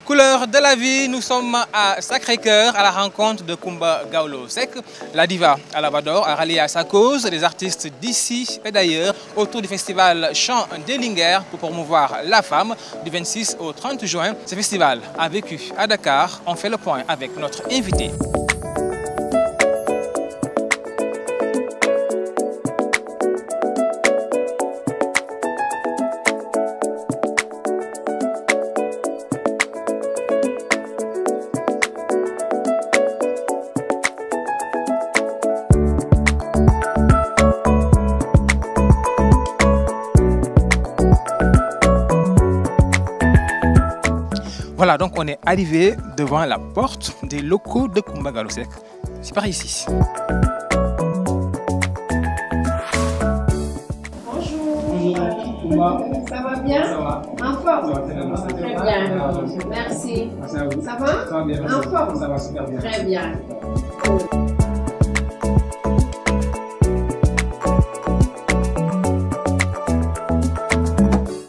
Couleur de la vie, nous sommes à Sacré-Cœur à la rencontre de Coumba Gawlo Seck. La diva à la Vador a rallié à sa cause des artistes d'ici et d'ailleurs autour du festival Chant des Linguères pour promouvoir la femme du 26 au 30 juin. Ce festival a vécu à Dakar. On fait le point avec notre invité. Voilà, donc on est arrivé devant la porte des locaux de Coumba Gawlo Seck. C'est par ici. Bonjour. Bonjour, Coumba. Ça va bien? Ça va. En forme? Ça va Très bien. Merci. Merci à vous. Ça va? Ça va bien. En forme? Ça va super bien. Très bien.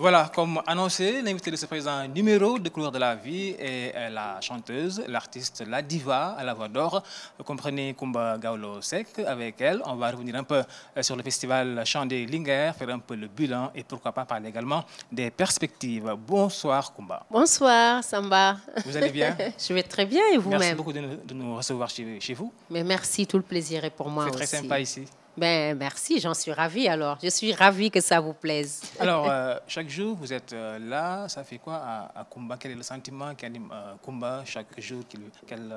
Voilà, comme annoncé, l'invité de ce présent numéro de Couleur de la vie est la chanteuse, l'artiste, la diva à la voix d'or. Vous comprenez Coumba Gawlo Seck. Avec elle, on va revenir un peu sur le festival Chant des Linguères, faire un peu le bilan et pourquoi pas parler également des perspectives. Bonsoir Coumba. Bonsoir Samba. Vous allez bien? Je vais très bien et vous-même? Merci beaucoup de nous recevoir chez vous. Mais merci, tout le plaisir est pour moi aussi. C'est très sympa ici. Ben, merci, j'en suis ravie alors. Je suis ravie que ça vous plaise. Alors, chaque jour, vous êtes là. Ça fait quoi à Coumba? Quel est le sentiment qui anime Coumba chaque jour qu'elle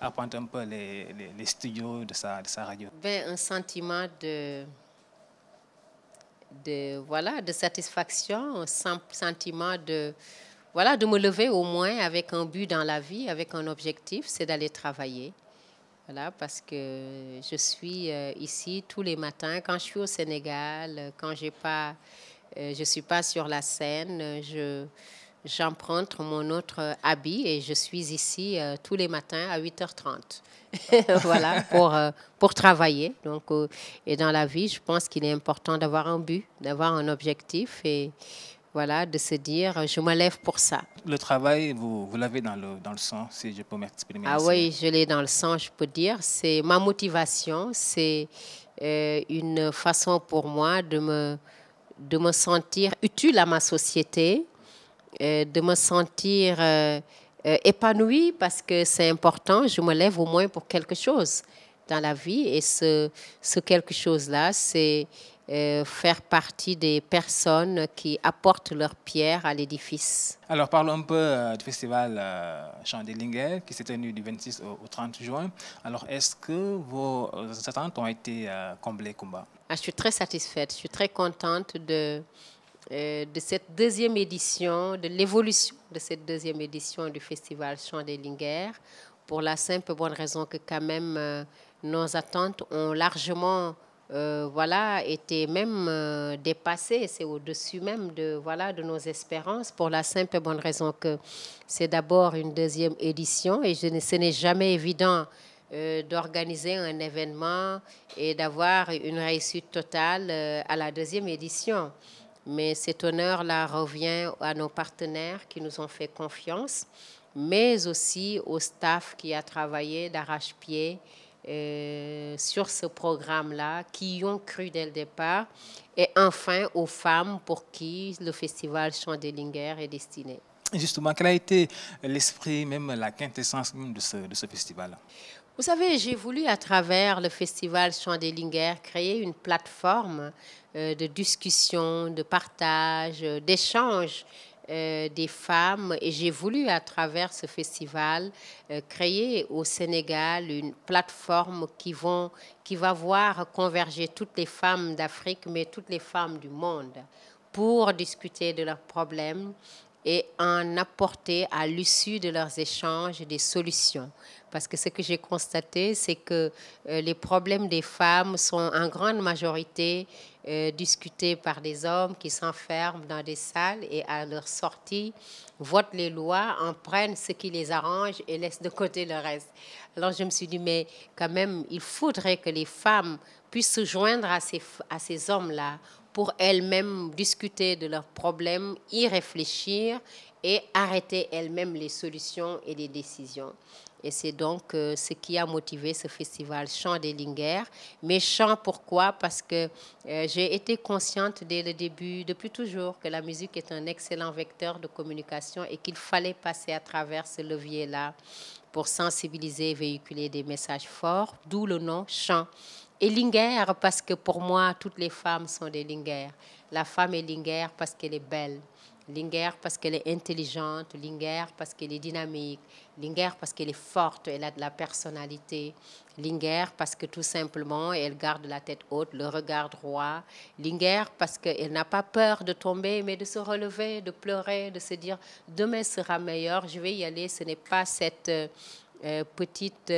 apprend un peu les studios de sa radio? Ben, un sentiment voilà, de satisfaction, un sentiment voilà, de me lever au moins avec un but dans la vie, avec un objectif, c'est d'aller travailler. Voilà, parce que je suis ici tous les matins. Quand je suis au Sénégal, quand je ne suis pas sur la scène, j'emprunte mon autre habit et je suis ici tous les matins à 8h30. Voilà, pour travailler. Donc, et dans la vie, je pense qu'il est important d'avoir un but, d'avoir un objectif et voilà, de se dire, je me lève pour ça. Le travail, vous l'avez dans le sang, si je peux m'exprimer Ah ainsi. oui, je l'ai dans le sang, je peux dire. C'est ma motivation, c'est une façon pour moi de me sentir utile à ma société, de me sentir épanouie parce que c'est important. Je me lève au moins pour quelque chose dans la vie et ce quelque chose-là, c'est faire partie des personnes qui apportent leur pierre à l'édifice. Alors, parlons un peu du festival Chant des Linguères qui s'est tenu du 26 au 30 juin. Alors, est-ce que vos attentes ont été comblées, Coumba? Je suis très satisfaite, je suis très contente de cette deuxième édition, de l'évolution de cette deuxième édition du festival Chant des Linguères, pour la simple et bonne raison que quand même nos attentes ont largement voilà, été même dépassées. C'est au-dessus même de nos espérances, pour la simple et bonne raison que c'est d'abord une deuxième édition et ce n'est jamais évident d'organiser un événement et d'avoir une réussite totale à la deuxième édition. Mais cet honneur-là revient à nos partenaires qui nous ont fait confiance, mais aussi au staff qui a travaillé d'arrache-pied sur ce programme-là, qui y ont cru dès le départ, et enfin aux femmes pour qui le festival Chant des Linguères est destiné. Justement, quel a été l'esprit, même la quintessence même de ce festival? Vous savez, j'ai voulu, à travers le festival Chant des Linguères, créer une plateforme de discussion, de partage, d'échange des femmes. Et j'ai voulu, à travers ce festival, créer au Sénégal une plateforme qui va voir converger toutes les femmes d'Afrique, mais toutes les femmes du monde, pour discuter de leurs problèmes et en apporter à l'issue de leurs échanges des solutions. Parce que ce que j'ai constaté, c'est que les problèmes des femmes sont en grande majorité discutés par des hommes qui s'enferment dans des salles et à leur sortie votent les lois, en prennent ce qui les arrange et laissent de côté le reste. Alors je me suis dit, mais quand même, il faudrait que les femmes puissent se joindre à ces hommes-là pour elles-mêmes discuter de leurs problèmes, y réfléchir et arrêter elle-même les solutions et les décisions. Et c'est donc ce qui a motivé ce festival Chant des Linguères. Mais chant, pourquoi? Parce que j'ai été consciente dès le début, depuis toujours, que la musique est un excellent vecteur de communication et qu'il fallait passer à travers ce levier-là pour sensibiliser et véhiculer des messages forts, d'où le nom chant. Et linguère, parce que pour moi, toutes les femmes sont des linguères. La femme est linguère parce qu'elle est belle. Linguère parce qu'elle est intelligente, Linguère parce qu'elle est dynamique, Linguère parce qu'elle est forte, elle a de la personnalité, Linguère parce que tout simplement elle garde la tête haute, le regard droit, Linguère parce qu'elle n'a pas peur de tomber mais de se relever, de pleurer, de se dire demain sera meilleur, je vais y aller, ce n'est pas cette petite...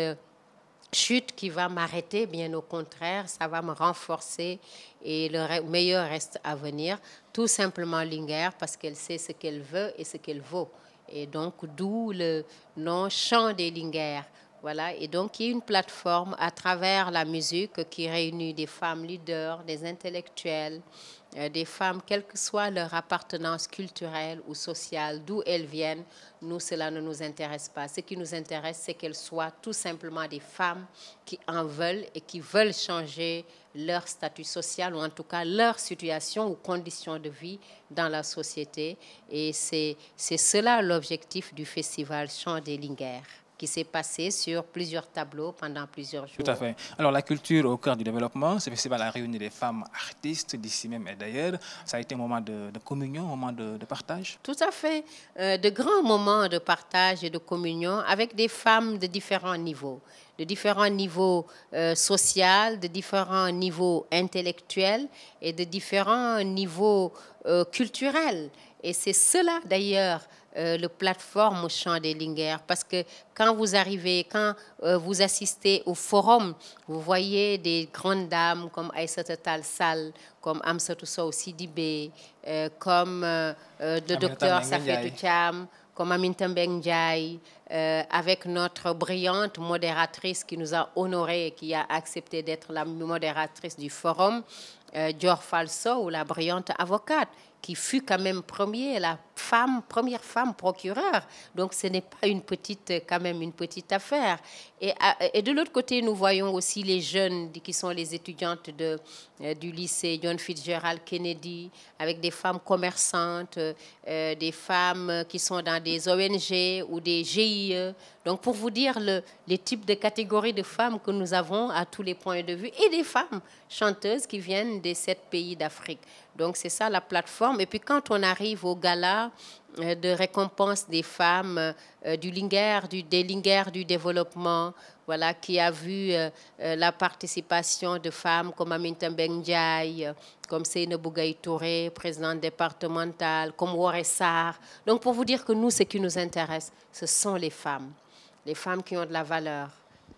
chute qui va m'arrêter, bien au contraire, ça va me renforcer et le meilleur reste à venir. Tout simplement Linguère parce qu'elle sait ce qu'elle veut et ce qu'elle vaut. Et donc, d'où le nom Chant des Linguères. Voilà, et donc il y a une plateforme à travers la musique qui réunit des femmes leaders, des intellectuels, des femmes, quelle que soit leur appartenance culturelle ou sociale, d'où elles viennent, nous, cela ne nous intéresse pas. Ce qui nous intéresse, c'est qu'elles soient tout simplement des femmes qui en veulent et qui veulent changer leur statut social ou en tout cas leur situation ou conditions de vie dans la société. Et c'est cela l'objectif du festival Chant des Linguères, qui s'est passé sur plusieurs tableaux pendant plusieurs jours. Tout à fait. Alors, la culture au cœur du développement, ce festival a réuni des femmes artistes d'ici même et d'ailleurs. Ça a été un moment de communion, un moment de partage. Tout à fait. De grands moments de partage et de communion avec des femmes de différents niveaux sociaux, de différents niveaux intellectuels et de différents niveaux culturels. Et c'est cela, d'ailleurs, le plateforme Chant des Linguères, parce que quand vous arrivez, quand vous assistez au forum, vous voyez des grandes dames comme Aïssata Tall Sall, comme Amsatou Sow Sidibé, comme le docteur Safietou Thiam, comme Aminata Mbengue Ndiaye, avec notre brillante modératrice qui nous a honorés et qui a accepté d'être la modératrice du forum, Dior Fall Sow, la brillante avocate, qui fut quand même première femme procureure. Donc ce n'est pas quand même une petite affaire. Et de l'autre côté, nous voyons aussi les jeunes qui sont les étudiantes du lycée John Fitzgerald Kennedy, avec des femmes commerçantes, des femmes qui sont dans des ONG ou des GIE. Donc pour vous dire les types de catégories de femmes que nous avons à tous les points de vue, et des femmes chanteuses qui viennent des 7 pays d'Afrique. Donc c'est ça la plateforme. Et puis quand on arrive au gala de récompense des femmes des Linguères du développement, voilà, qui a vu la participation de femmes comme Aminata Mbengue Ndiaye, comme Seynabou Gaye Touré, présidente départementale, comme Woré Sarr. Donc pour vous dire que nous, ce qui nous intéresse, ce sont les femmes qui ont de la valeur,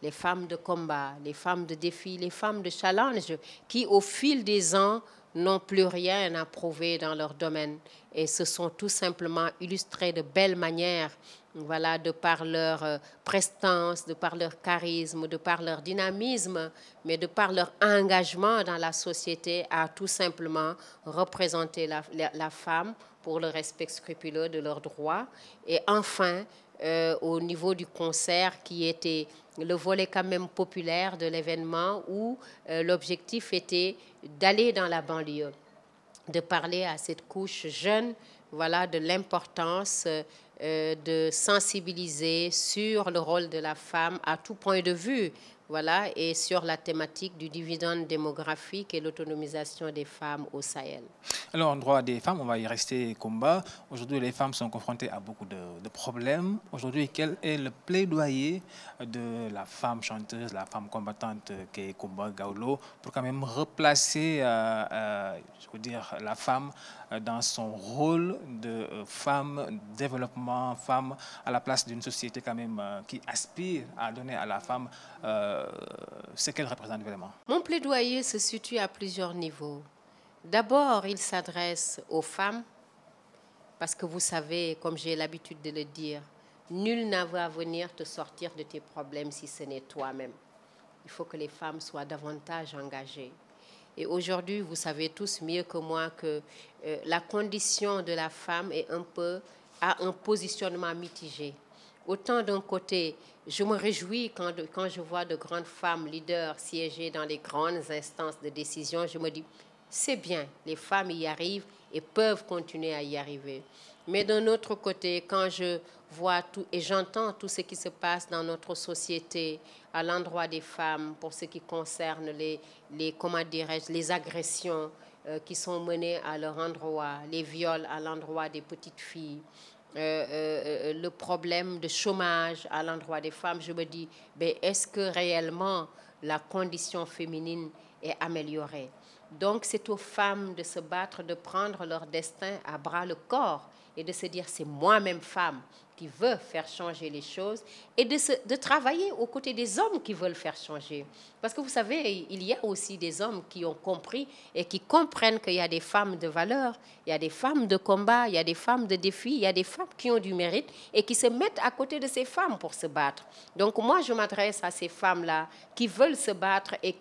les femmes de combat, les femmes de défi, les femmes de challenge, qui au fil des ans n'ont plus rien à prouver dans leur domaine et se sont tout simplement illustrées de belles manières, voilà, de par leur prestance, de par leur charisme, de par leur dynamisme, mais de par leur engagement dans la société à tout simplement représenter la femme pour le respect scrupuleux de leurs droits. Et enfin, au niveau du concert qui était le volet quand même populaire de l'événement où l'objectif était d'aller dans la banlieue, de parler à cette couche jeune, voilà, de l'importance de sensibiliser sur le rôle de la femme à tout point de vue, voilà, et sur la thématique du dividende démographique et l'autonomisation des femmes au Sahel. Alors, en droit des femmes, on va y rester combat. Aujourd'hui, les femmes sont confrontées à beaucoup de problèmes. Aujourd'hui, quel est le plaidoyer de la femme chanteuse, la femme combattante qui est Coumba Gawlo, pour quand même replacer, je veux dire, la femme dans son rôle de femme développement, femme à la place d'une société quand même qui aspire à donner à la femme ce qu'elle représente vraiment? Mon plaidoyer se situe à plusieurs niveaux. D'abord, il s'adresse aux femmes, parce que vous savez, comme j'ai l'habitude de le dire, nul n'a à venir te sortir de tes problèmes si ce n'est toi-même. Il faut que les femmes soient davantage engagées. Et aujourd'hui, vous savez tous mieux que moi que la condition de la femme est un peu a un positionnement mitigé. Autant d'un côté, je me réjouis quand je vois de grandes femmes leaders siéger dans les grandes instances de décision, je me dis, c'est bien, les femmes y arrivent et peuvent continuer à y arriver. Mais d'un autre côté, quand je vois tout et j'entends tout ce qui se passe dans notre société à l'endroit des femmes pour ce qui concerne comment dirais-je, les agressions qui sont menées à leur endroit, les viols à l'endroit des petites filles, le problème de chômage à l'endroit des femmes, je me dis, ben, est-ce que réellement la condition féminine est améliorée? Donc, c'est aux femmes de se battre, de prendre leur destin à bras le corps et de se dire, c'est moi-même femme qui veut faire changer les choses et de travailler aux côtés des hommes qui veulent faire changer. Parce que vous savez, il y a aussi des hommes qui ont compris et qui comprennent qu'il y a des femmes de valeur, il y a des femmes de combat, il y a des femmes de défi, il y a des femmes qui ont du mérite et qui se mettent à côté de ces femmes pour se battre. Donc moi, je m'adresse à ces femmes-là qui veulent se battre et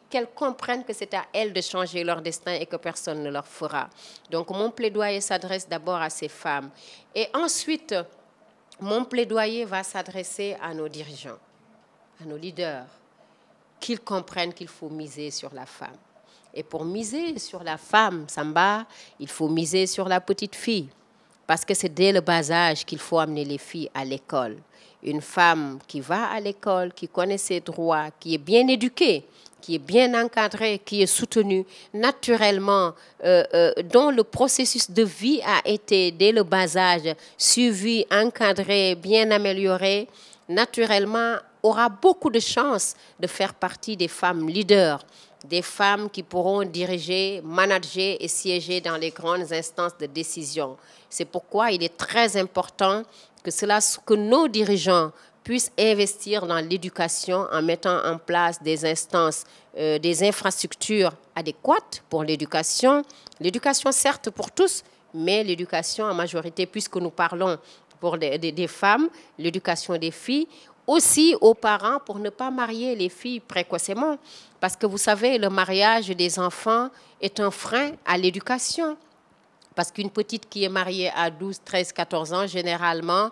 qu'elles comprennent que c'est à elles de changer leur destin et que personne ne leur fera. Donc, mon plaidoyer s'adresse d'abord à ces femmes. Et ensuite, mon plaidoyer va s'adresser à nos dirigeants, à nos leaders, qu'ils comprennent qu'il faut miser sur la femme. Et pour miser sur la femme, Samba, il faut miser sur la petite fille. Parce que c'est dès le bas âge qu'il faut amener les filles à l'école. Une femme qui va à l'école, qui connaît ses droits, qui est bien éduquée, qui est bien encadrée, qui est soutenue, naturellement, dont le processus de vie a été, dès le bas âge, suivi, encadré, bien amélioré, naturellement, aura beaucoup de chances de faire partie des femmes leaders, des femmes qui pourront diriger, manager et siéger dans les grandes instances de décision. C'est pourquoi il est très important que nos dirigeants puissent investir dans l'éducation en mettant en place des instances, des infrastructures adéquates pour l'éducation. L'éducation, certes, pour tous, mais l'éducation en majorité, puisque nous parlons pour des femmes, l'éducation des filles, aussi aux parents pour ne pas marier les filles précocement. Parce que vous savez, le mariage des enfants est un frein à l'éducation. Parce qu'une petite qui est mariée à 12, 13, 14 ans, généralement,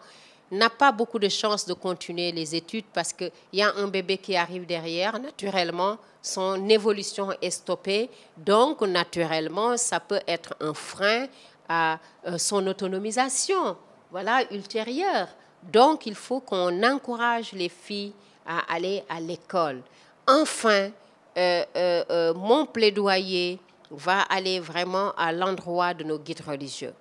n'a pas beaucoup de chances de continuer les études parce qu'il y a un bébé qui arrive derrière. Naturellement, son évolution est stoppée. Donc, naturellement, ça peut être un frein à son autonomisation, voilà, ultérieure. Donc, il faut qu'on encourage les filles à aller à l'école. Enfin, mon plaidoyer va aller vraiment à l'endroit de nos guides religieux,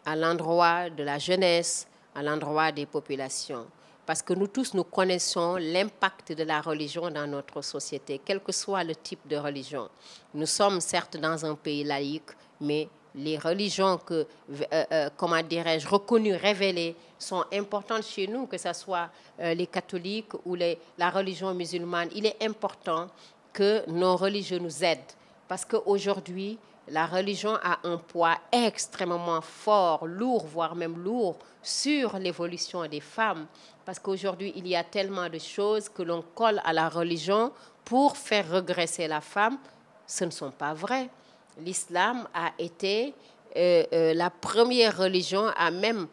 à l'endroit de la jeunesse, à l'endroit des populations. Parce que nous tous, nous connaissons l'impact de la religion dans notre société, quel que soit le type de religion. Nous sommes certes dans un pays laïque, mais les religions comment dirais-je, reconnues, révélées, sont importantes chez nous, que ce soit les catholiques ou la religion musulmane. Il est important que nos religieux nous aident. Parce qu'aujourd'hui, la religion a un poids extrêmement fort, lourd, voire même lourd, sur l'évolution des femmes. Parce qu'aujourd'hui, il y a tellement de choses que l'on colle à la religion pour faire regresser la femme. Ce ne sont pas vrai. L'islam a été la première religion à même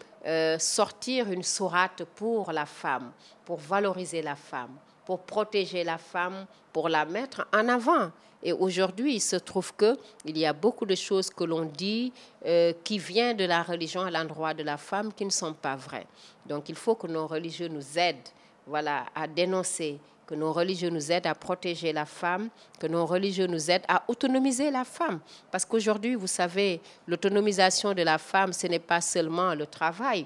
sortir une sourate pour la femme, pour valoriser la femme, pour protéger la femme, pour la mettre en avant. Et aujourd'hui, il se trouve qu'il y a beaucoup de choses que l'on dit qui viennent de la religion à l'endroit de la femme qui ne sont pas vraies. Donc, il faut que nos religieux nous aident, voilà, à dénoncer, que nos religieux nous aident à protéger la femme, que nos religieux nous aident à autonomiser la femme. Parce qu'aujourd'hui, vous savez, l'autonomisation de la femme, ce n'est pas seulement le travail.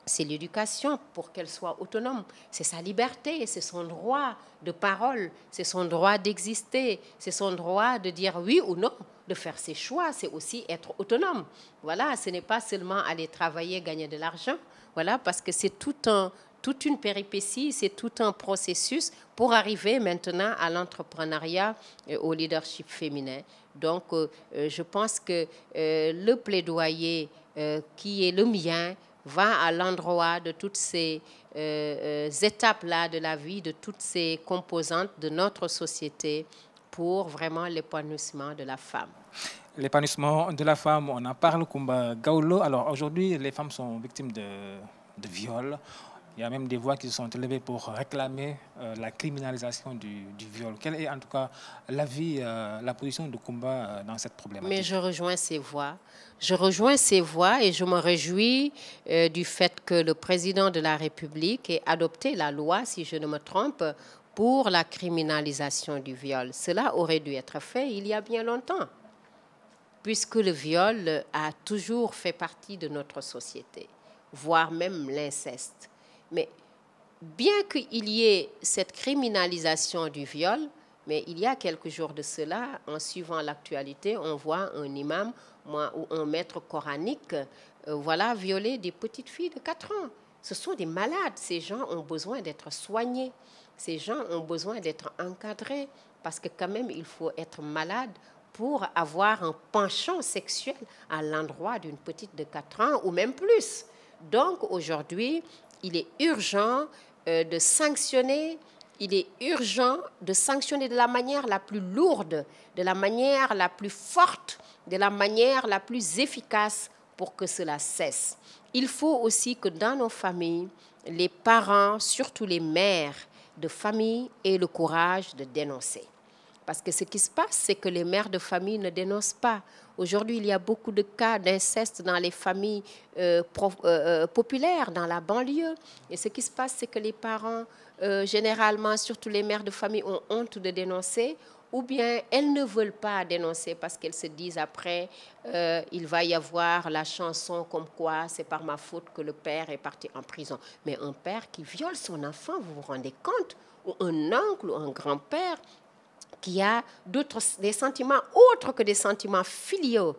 C'est l'éducation pour qu'elle soit autonome. C'est sa liberté, c'est son droit de parole, c'est son droit d'exister, c'est son droit de dire oui ou non, de faire ses choix, c'est aussi être autonome. Voilà, ce n'est pas seulement aller travailler, gagner de l'argent, voilà, parce que c'est toute une péripétie, c'est tout un processus pour arriver maintenant à l'entrepreneuriat et au leadership féminin. Donc, je pense que le plaidoyer qui est le mien va à l'endroit de toutes ces étapes-là de la vie, de toutes ces composantes de notre société pour vraiment l'épanouissement de la femme. L'épanouissement de la femme, on en parle, Kumba Gawlo. Alors aujourd'hui, les femmes sont victimes de viols. Il y a même des voix qui se sont élevées pour réclamer la criminalisation du viol. Quelle est en tout cas l'avis, la position de Kumba dans cette problématique? Mais je rejoins ces voix. Je rejoins ces voix et je me réjouis du fait que le président de la République ait adopté la loi, si je ne me trompe, pour la criminalisation du viol. Cela aurait dû être fait il y a bien longtemps, puisque le viol a toujours fait partie de notre société, voire même l'inceste. Mais bien qu'il y ait cette criminalisation du viol, mais il y a quelques jours de cela, en suivant l'actualité, on voit un imam ou un maître coranique violer des petites filles de 4 ans. Ce sont des malades. Ces gens ont besoin d'être soignés. Ces gens ont besoin d'être encadrés parce que quand même, il faut être malade pour avoir un penchant sexuel à l'endroit d'une petite de 4 ans ou même plus. Donc aujourd'hui, il est urgent de sanctionner. Il est urgent de sanctionner de la manière la plus lourde, de la manière la plus forte, de la manière la plus efficace pour que cela cesse. Il faut aussi que dans nos familles, les parents, surtout les mères de famille, aient le courage de dénoncer. Parce que ce qui se passe, c'est que les mères de famille ne dénoncent pas. Aujourd'hui, il y a beaucoup de cas d'inceste dans les familles populaires, dans la banlieue. Et ce qui se passe, c'est que les parents, généralement, surtout les mères de famille, ont honte de dénoncer, ou bien elles ne veulent pas dénoncer parce qu'elles se disent après, il va y avoir la chanson comme quoi c'est par ma faute que le père est parti en prison. Mais un père qui viole son enfant, vous vous rendez compte? Ou un oncle ou un grand-père qui a des sentiments autres que des sentiments filiaux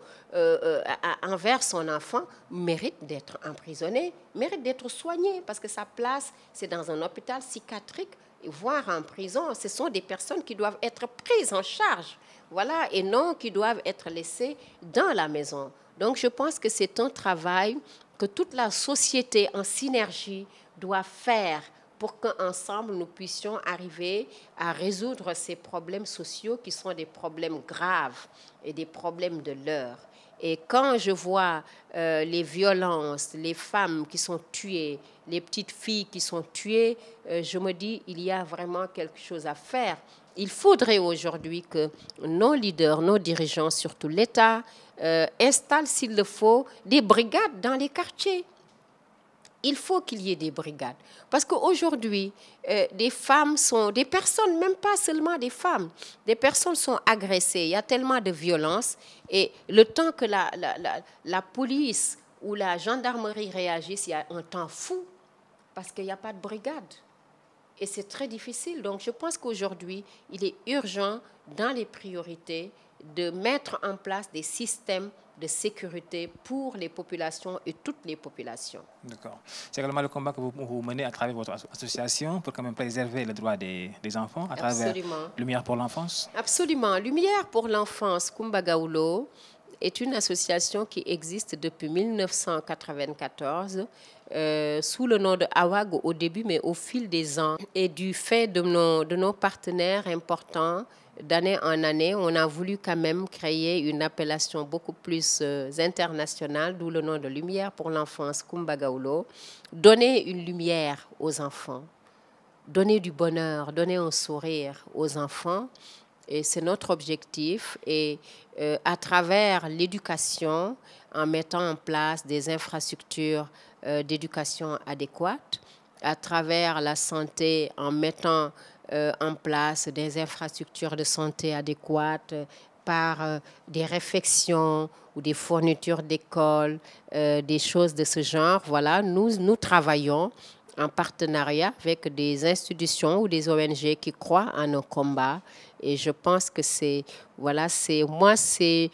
envers son enfant, mérite d'être emprisonné, mérite d'être soigné, parce que sa place, c'est dans un hôpital psychiatrique, voire en prison. Ce sont des personnes qui doivent être prises en charge, voilà, et non qui doivent être laissées dans la maison. Donc, je pense que c'est un travail que toute la société en synergie doit faire pour qu'ensemble, nous puissions arriver à résoudre ces problèmes sociaux qui sont des problèmes graves et des problèmes de l'heure. Et quand je vois les violences, les femmes qui sont tuées, les petites filles qui sont tuées, je me dis il y a vraiment quelque chose à faire. Il faudrait aujourd'hui que nos leaders, nos dirigeants, surtout l'État, installent, s'il le faut, des brigades dans les quartiers. Il faut qu'il y ait des brigades. Parce qu'aujourd'hui, des personnes, même pas seulement des femmes, des personnes sont agressées. Il y a tellement de violence. Et le temps que la police ou la gendarmerie réagissent, il y a un temps fou parce qu'il n'y a pas de brigade. Et c'est très difficile. Donc, je pense qu'aujourd'hui, il est urgent, dans les priorités, de mettre en place des systèmes de sécurité pour les populations et toutes les populations. D'accord. C'est également le combat que vous menez à travers votre association pour quand même préserver les droits des enfants à travers Lumière pour l'enfance. Absolument. Lumière pour l'enfance, Kumba Gawlo, est une association qui existe depuis 1994 sous le nom de AWAG au début, mais au fil des ans. Et du fait de nos partenaires importants, d'année en année, on a voulu quand même créer une appellation beaucoup plus internationale, d'où le nom de Lumière pour l'enfance, Kumba Gawlo. Donner une lumière aux enfants, donner du bonheur, donner un sourire aux enfants. Et c'est notre objectif. Et à travers l'éducation, en mettant en place des infrastructures d'éducation adéquates, à travers la santé, en mettant en place des infrastructures de santé adéquates par des réfections ou des fournitures d'école, des choses de ce genre. Voilà, nous travaillons en partenariat avec des institutions ou des ONG qui croient en nos combats. Et je pense que c'est l'entité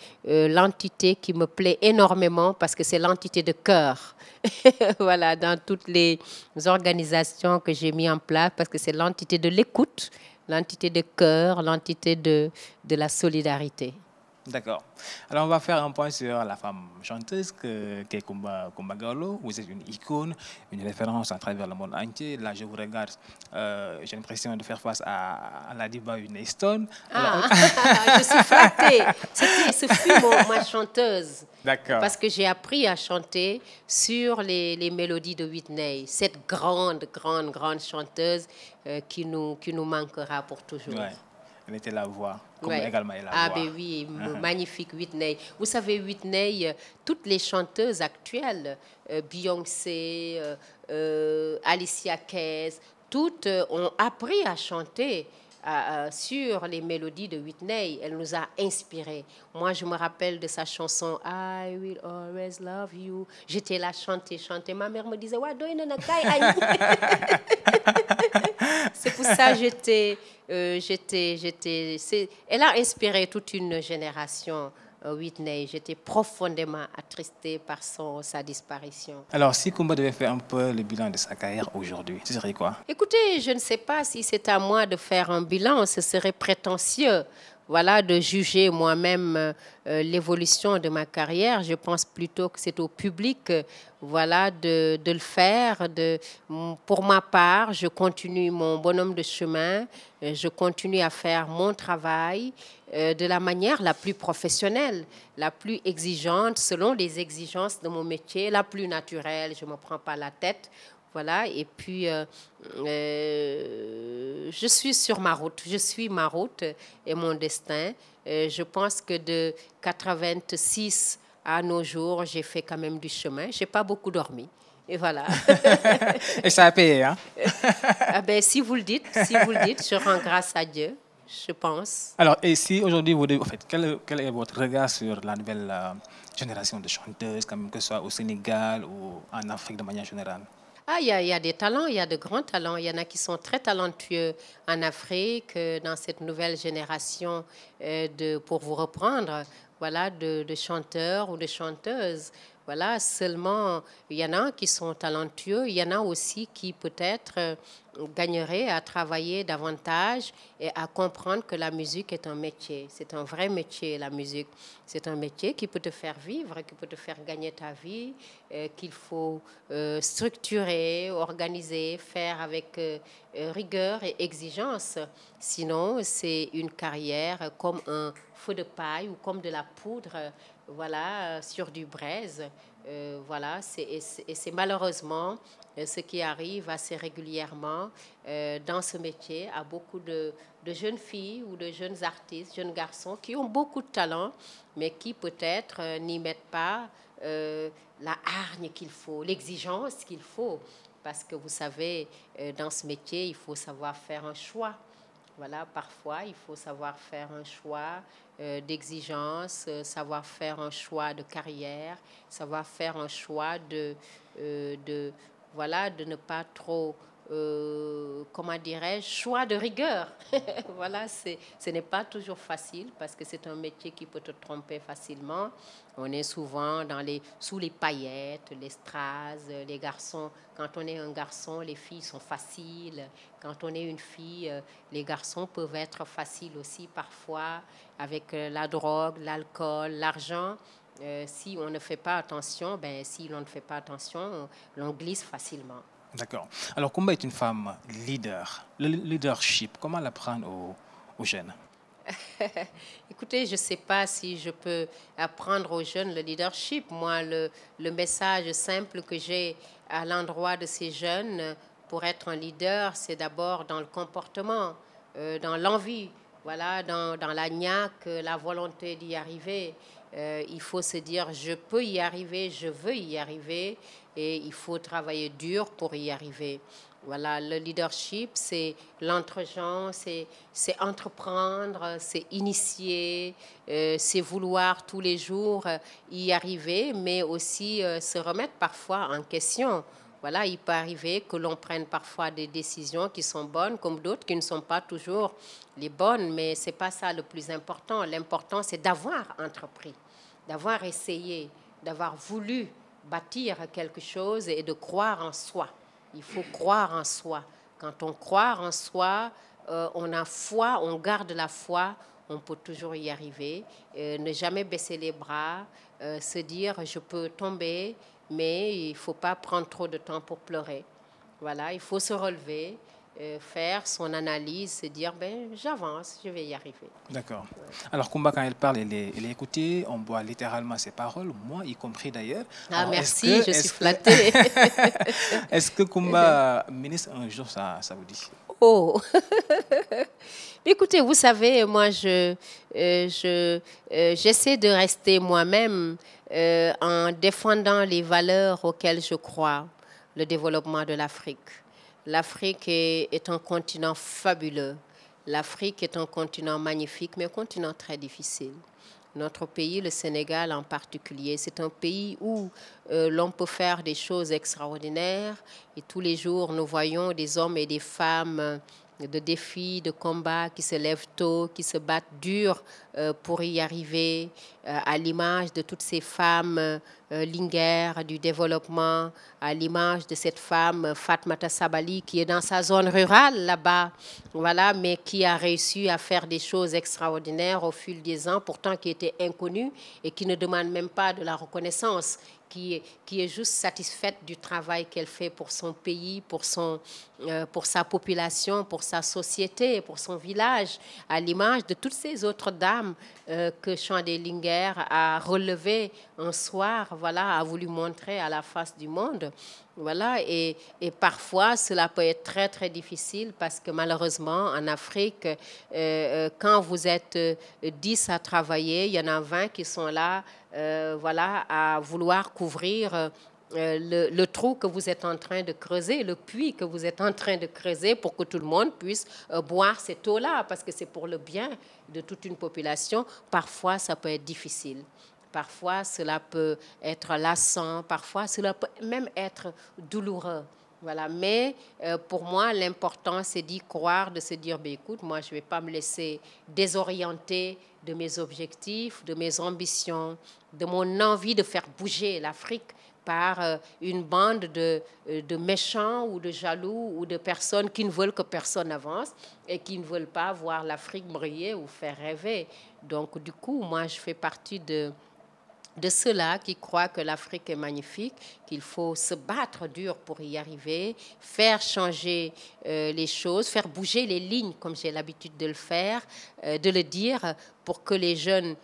qui me plaît énormément parce que c'est l'entité de cœur. Voilà, dans toutes les organisations que j'ai mis en place, parce que c'est l'entité de l'écoute, l'entité de cœur, l'entité de la solidarité. D'accord. Alors, on va faire un point sur la femme chanteuse qu'est Kumba Gawlo. Vous êtes une icône, une référence à travers le monde entier. Là, je vous regarde, j'ai l'impression de faire face à la diva Whitney Houston. Alors, Ah, je suis flattée. Ce fut ma chanteuse. d'accord. Parce que j'ai appris à chanter sur les mélodies de Whitney, cette grande, grande, grande chanteuse qui nous manquera pour toujours. Ouais. Elle était la voix, comme Ouais. également elle la Ah voix. ben oui, magnifique Whitney. Vous savez, Whitney, toutes les chanteuses actuelles, Beyoncé, Alicia Keys, toutes ont appris à chanter sur les mélodies de Whitney. Elle nous a inspirés. Moi, je me rappelle de sa chanson I Will Always Love You. J'étais là chanter, chanter. Ma mère me disait, ouais, c'est pour ça que elle a inspiré toute une génération, Whitney. J'étais profondément attristée par sa disparition. Alors, si Kumba devait faire un peu le bilan de sa carrière aujourd'hui, ce serait quoi? Écoutez, je ne sais pas si c'est à moi de faire un bilan, ce serait prétentieux. Voilà, de juger moi-même l'évolution de ma carrière. Je pense plutôt que c'est au public, voilà, de le faire. Pour ma part, je continue mon bonhomme de chemin. Je continue à faire mon travail de la manière la plus professionnelle, la plus exigeante, selon les exigences de mon métier, la plus naturelle. Je ne me prends pas la tête. Voilà, et puis je suis sur ma route. Je suis ma route et mon destin. Je pense que de 86 à nos jours, j'ai fait quand même du chemin. Je n'ai pas beaucoup dormi. Et voilà. Et ça a payé, hein? Ah ben, si vous le dites, je rends grâce à Dieu, je pense. Alors, et si aujourd'hui, en fait, quel est votre regard sur la nouvelle génération de chanteuses, quand même, que ce soit au Sénégal ou en Afrique de manière générale? Ah, il y a des talents, il y a de grands talents. Il y en a qui sont très talentueux en Afrique, dans cette nouvelle génération, pour vous reprendre, voilà, de chanteurs ou de chanteuses. Voilà, seulement, il y en a qui sont talentueux, il y en a aussi qui peut-être gagneraient à travailler davantage et à comprendre que la musique est un métier. C'est un vrai métier, la musique. C'est un métier qui peut te faire vivre, qui peut te faire gagner ta vie, qu'il faut structurer, organiser, faire avec rigueur et exigence. Sinon, c'est une carrière comme un feu de paille ou comme de la poudre, voilà, sur du braise. Voilà, et c'est malheureusement ce qui arrive assez régulièrement dans ce métier à beaucoup de jeunes filles ou de jeunes artistes, jeunes garçons qui ont beaucoup de talent, mais qui peut-être n'y mettent pas la hargne qu'il faut, l'exigence qu'il faut. Parce que vous savez, dans ce métier, il faut savoir faire un choix. Voilà, parfois, il faut savoir faire un choix d'exigence, savoir faire un choix de carrière, savoir faire un choix voilà, de ne pas trop, comment dirais-je, choix de rigueur. Voilà, ce n'est pas toujours facile parce que c'est un métier qui peut te tromper facilement. On est souvent sous les paillettes, les strass, les garçons. Quand on est un garçon, les filles sont faciles. Quand on est une fille, les garçons peuvent être faciles aussi parfois avec la drogue, l'alcool, l'argent. Si on ne fait pas attention, si l'on ne fait pas attention, l'on glisse facilement. D'accord. Alors, Kumba est une femme leader. Le leadership, comment l'apprendre aux jeunes? Écoutez, je ne sais pas si je peux apprendre aux jeunes le leadership. Moi, le message simple que j'ai à l'endroit de ces jeunes pour être un leader, c'est d'abord dans le comportement, dans l'envie, voilà, dans la niaque, la volonté d'y arriver. Il faut se dire, je peux y arriver, je veux y arriver, et il faut travailler dur pour y arriver. Voilà, le leadership, c'est l'entre-gens, c'est entreprendre, c'est initier, c'est vouloir tous les jours y arriver, mais aussi se remettre parfois en question. Voilà, il peut arriver que l'on prenne parfois des décisions qui sont bonnes, comme d'autres qui ne sont pas toujours les bonnes, mais ce n'est pas ça le plus important. L'important, c'est d'avoir entrepris, d'avoir essayé, d'avoir voulu bâtir quelque chose et de croire en soi. Il faut croire en soi. Quand on croit en soi, on a foi, on garde la foi, on peut toujours y arriver. Ne jamais baisser les bras, se dire je peux tomber, mais il ne faut pas prendre trop de temps pour pleurer. Voilà, il faut se relever, faire son analyse, se dire ben, j'avance, je vais y arriver. D'accord. Alors, Kumba, quand elle parle, elle est écoutée, on boit littéralement ses paroles, moi y compris d'ailleurs. Ah, Alors, merci, je suis flattée. Est-ce que Kumba, ministre, un jour, ça vous dit? Oh, écoutez, vous savez, moi, j'essaie de rester moi-même en défendant les valeurs auxquelles je crois, le développement de l'Afrique. L'Afrique est un continent fabuleux. L'Afrique est un continent magnifique, mais un continent très difficile. Notre pays, le Sénégal en particulier, c'est un pays où l'on peut faire des choses extraordinaires et tous les jours, nous voyons des hommes et des femmes de défis, de combats qui se lèvent tôt, qui se battent dur pour y arriver, à l'image de toutes ces femmes linguères du développement, à l'image de cette femme Fatmata Sabali qui est dans sa zone rurale là-bas, voilà, mais qui a réussi à faire des choses extraordinaires au fil des ans, pourtant qui était inconnue et qui ne demande même pas de la reconnaissance, qui est juste satisfaite du travail qu'elle fait pour son pays, pour sa population, pour sa société, pour son village, à l'image de toutes ces autres dames que Chandelinger a relevées un soir, voilà, a voulu montrer à la face du monde. Voilà, et parfois, cela peut être très, très difficile parce que malheureusement, en Afrique, quand vous êtes 10 à travailler, il y en a 20 qui sont là, voilà, à vouloir couvrir le trou que vous êtes en train de creuser, le puits que vous êtes en train de creuser pour que tout le monde puisse boire cette eau-là, parce que c'est pour le bien de toute une population. Parfois, ça peut être difficile. Parfois, cela peut être lassant. Parfois, cela peut même être douloureux. Voilà. Mais pour moi, l'important, c'est d'y croire, de se dire, ben, écoute, moi, je ne vais pas me laisser désorienter de mes objectifs, de mes ambitions, de mon envie de faire bouger l'Afrique par une bande de méchants ou de jaloux ou de personnes qui ne veulent que personne avance et qui ne veulent pas voir l'Afrique briller ou faire rêver. Donc, du coup, moi, je fais partie de ceux-là qui croient que l'Afrique est magnifique, qu'il faut se battre dur pour y arriver, faire changer les choses, faire bouger les lignes, comme j'ai l'habitude de le faire, de le dire, pour que les jeunes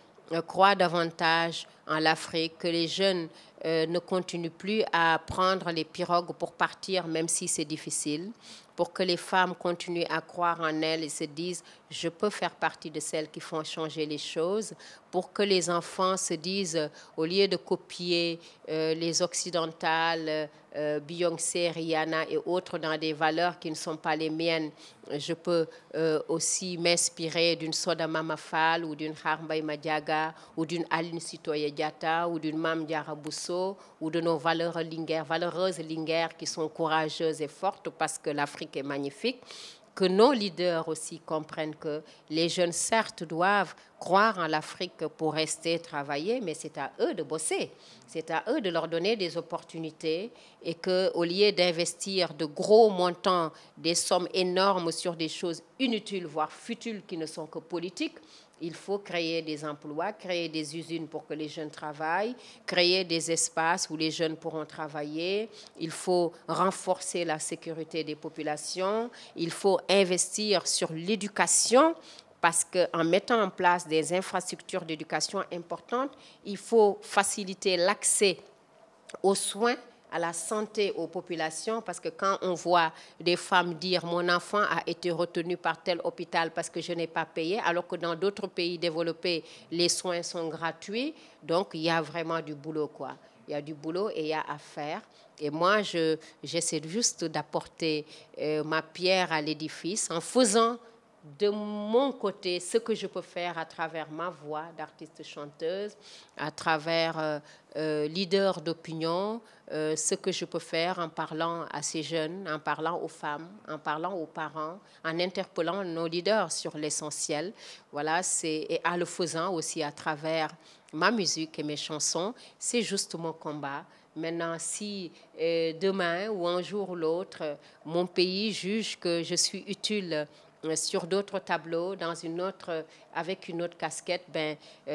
croient davantage en l'Afrique, que les jeunes ne continuent plus à prendre les pirogues pour partir, même si c'est difficile, pour que les femmes continuent à croire en elles et se disent « je peux faire partie de celles qui font changer les choses », pour que les enfants se disent, au lieu de copier les occidentales, Beyoncé, Rihanna et autres dans des valeurs qui ne sont pas les miennes, je peux aussi m'inspirer d'une Soda Mama Fall ou d'une Harmbaye Madiaga ou d'une Aline Sitoé Diatta ou d'une Mame Diarra Bousso ou de nos valeureuses linguères qui sont courageuses et fortes parce que l'Afrique est magnifique. Que nos leaders aussi comprennent que les jeunes, certes, doivent croire en l'Afrique pour rester travailler, mais c'est à eux de bosser. C'est à eux de leur donner des opportunités et qu'au lieu d'investir de gros montants, des sommes énormes sur des choses inutiles, voire futiles, qui ne sont que politiques, il faut créer des emplois, créer des usines pour que les jeunes travaillent, créer des espaces où les jeunes pourront travailler. Il faut renforcer la sécurité des populations. Il faut investir sur l'éducation parce qu'en mettant en place des infrastructures d'éducation importantes, il faut faciliter l'accès aux soins, à la santé aux populations, parce que quand on voit des femmes dire « mon enfant a été retenu par tel hôpital parce que je n'ai pas payé », alors que dans d'autres pays développés, les soins sont gratuits, donc il y a vraiment du boulot, quoi. Il y a du boulot et il y a à faire. Et moi, j'essaie juste d'apporter ma pierre à l'édifice en faisant de mon côté ce que je peux faire à travers ma voix d'artiste chanteuse, à travers leader d'opinion, ce que je peux faire en parlant à ces jeunes, en parlant aux femmes, en parlant aux parents, en interpellant nos leaders sur l'essentiel. Voilà, et en le faisant aussi à travers ma musique et mes chansons, c'est juste mon combat. Maintenant, si demain ou un jour ou l'autre, mon pays juge que je suis utile sur d'autres tableaux, avec une autre casquette,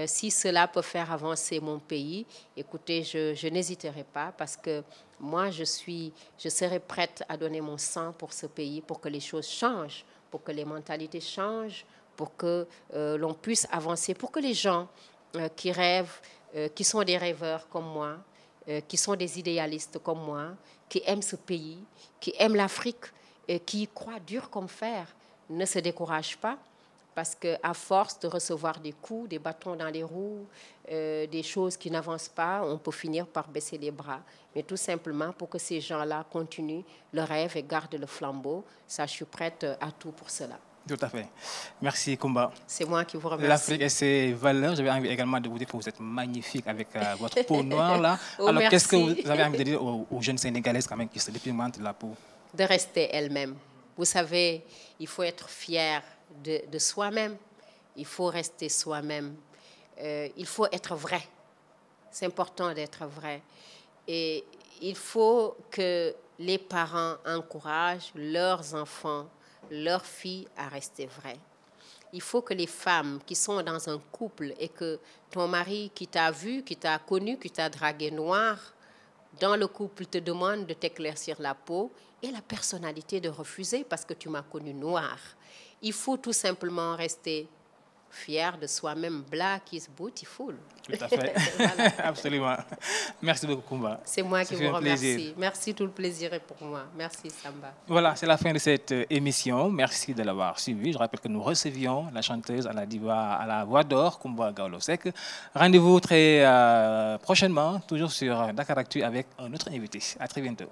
si cela peut faire avancer mon pays, écoutez, je n'hésiterai pas parce que moi, je serai prête à donner mon sang pour ce pays, pour que les choses changent, pour que les mentalités changent, pour que l'on puisse avancer, pour que les gens qui rêvent, qui sont des rêveurs comme moi, qui sont des idéalistes comme moi, qui aiment ce pays, qui aiment l'Afrique, qui y croient dur comme fer, ne se découragent pas, parce qu'à force de recevoir des coups, des bâtons dans les roues, des choses qui n'avancent pas, on peut finir par baisser les bras. Mais tout simplement pour que ces gens-là continuent le rêve et gardent le flambeau, ça, je suis prête à tout pour cela. Tout à fait. Merci, Kumba. C'est moi qui vous remercie. L'Afrique et ses valeurs, j'avais envie également de vous dire que vous êtes magnifique avec votre peau noire, là. Oh, alors, qu'est-ce que merci. vous avez envie de dire aux jeunes Sénégalaises, quand même, qui se dépigmentent la peau? De rester elle-même. Vous savez, il faut être fier de soi-même. Il faut rester soi-même. Il faut être vrai. C'est important d'être vrai. Et il faut que les parents encouragent leurs enfants, leurs filles à rester vraies. Il faut que les femmes qui sont dans un couple et que ton mari qui t'a vu, qui t'a connu, qui t'a dragué noir, dans le couple te demande de t'éclaircir la peau et la personnalité de refuser parce que tu m'as connu noir. Il faut tout simplement rester fier de soi-même. Black is beautiful. Tout à fait. Voilà. Absolument. Merci beaucoup, Kumba. C'est moi qui vous remercie. Plaisir. Merci, tout le plaisir est pour moi. Merci, Samba. Voilà, c'est la fin de cette émission. Merci de l'avoir suivi. Je rappelle que nous recevions la chanteuse à la diva, à la voix d'or, Kumba Gawlo Seck. Rendez-vous très prochainement, toujours sur Dakaractu avec un autre invité. À très bientôt.